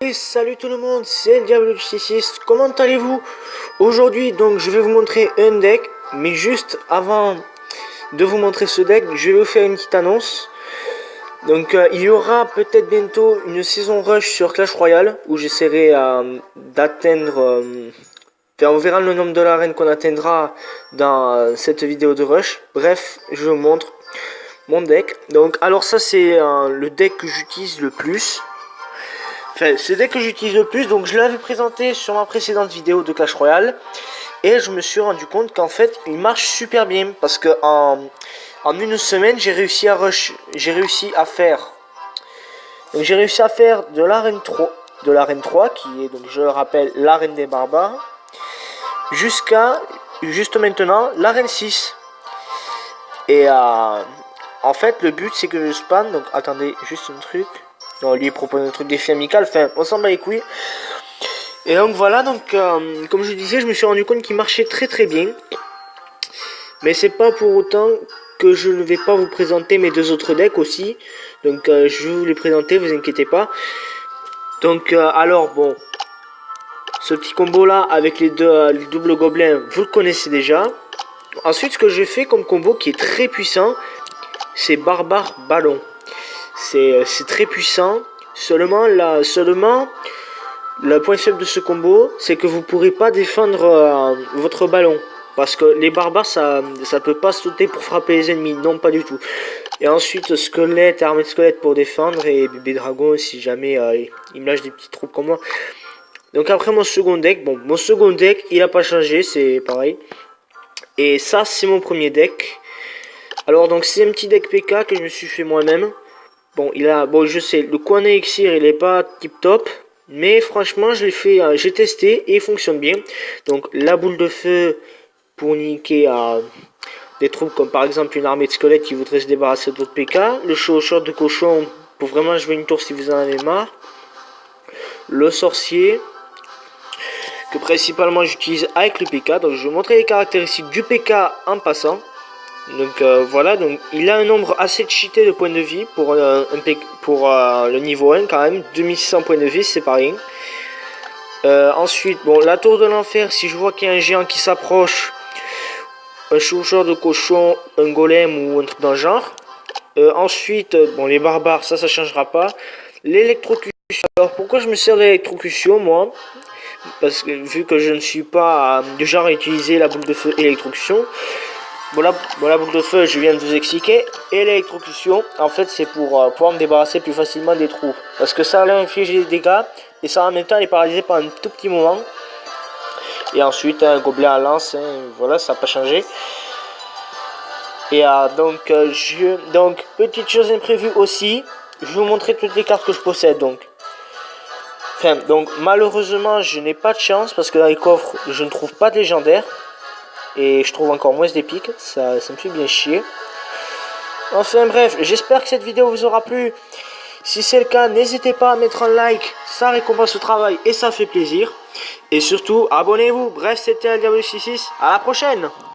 Et salut tout le monde, c'est le Diable du 66, comment allez-vous? Aujourd'hui donc je vais vous montrer un deck, mais juste avant de vous montrer ce deck, je vais vous faire une petite annonce. Donc il y aura peut-être bientôt une saison rush sur Clash Royale, où j'essaierai d'atteindre... on verra le nombre de l'arène qu'on atteindra dans cette vidéo de rush. Bref, je vous montre mon deck. Donc alors ça c'est le deck que j'utilise le plus. Enfin, c'est le deck que j'utilise le plus, donc je l'avais présenté sur ma précédente vidéo de Clash Royale. Et je me suis rendu compte qu'en fait, il marche super bien. Parce que en une semaine, j'ai réussi à faire de l'arène 3, qui est donc, je le rappelle, l'arène des barbares, jusqu'à, juste maintenant, l'arène 6. Et en fait, le but, c'est que je spawn, donc attendez, juste un truc. Non, lui il propose un truc défi amical, enfin on s'en bat les couilles. Et donc voilà, donc comme je disais, je me suis rendu compte qu'il marchait très bien. Mais c'est pas pour autant que je ne vais pas vous présenter mes deux autres decks aussi. Donc je vais vous les présenter, vous inquiétez pas. Donc alors bon, ce petit combo là avec les doubles gobelins, vous le connaissez déjà. Ensuite ce que j'ai fait comme combo qui est très puissant, c'est barbare ballon. C'est très puissant. Seulement, le point faible de ce combo, c'est que vous pourrez pas défendre votre ballon. Parce que les barbares, ça peut pas sauter pour frapper les ennemis. Non, pas du tout. Et ensuite, squelette, armée de squelette pour défendre. Et bébé dragon, si jamais il me lâche des petits troupes comme moi. Donc après mon second deck, bon, mon second deck, il a pas changé, c'est pareil. Et ça, c'est mon premier deck. Alors donc c'est un petit deck PK que je me suis fait moi-même. Bon, je sais, le coin élixir, il est pas tip top, mais franchement, je l'ai fait, j'ai testé et il fonctionne bien. Donc, la boule de feu pour niquer des troupes comme par exemple une armée de squelettes qui voudrait se débarrasser d'autres PK. Le short de cochon pour vraiment jouer une tour si vous en avez marre. Le sorcier, que principalement j'utilise avec le PK. Donc, je vais vous montrer les caractéristiques du PK en passant. Donc voilà, donc il a un nombre assez cheaté de points de vie pour le niveau 1 quand même, 2600 points de vie, c'est pas rien. Ensuite, bon, la tour de l'enfer, si je vois qu'il y a un géant qui s'approche, un chauffeur de cochon, un golem ou un truc dans le genre. Ensuite, bon, les barbares, ça changera pas. L'électrocution, alors pourquoi je me sers de l'électrocution moi? Parce que vu que je ne suis pas du genre à utiliser la boule de feu électrocution. Bon, la boule de feu, je viens de vous expliquer. Et l'électrocution, en fait, c'est pour pouvoir me débarrasser plus facilement des trous. Parce que ça allait infliger des dégâts. Et ça, en même temps, est paralysé pendant un tout petit moment. Et ensuite, un gobelin à lance. Hein, voilà, ça n'a pas changé. Et donc, petite chose imprévue aussi. Je vais vous montrer toutes les cartes que je possède. Donc, malheureusement, je n'ai pas de chance. Parce que dans les coffres, je ne trouve pas de légendaire. Et je trouve encore moins d'épiques, ça me fait bien chier. Enfin bref, j'espère que cette vidéo vous aura plu. Si c'est le cas, n'hésitez pas à mettre un like, ça récompense le travail et ça fait plaisir. Et surtout, abonnez-vous. Bref, c'était le Diable 66, à la prochaine.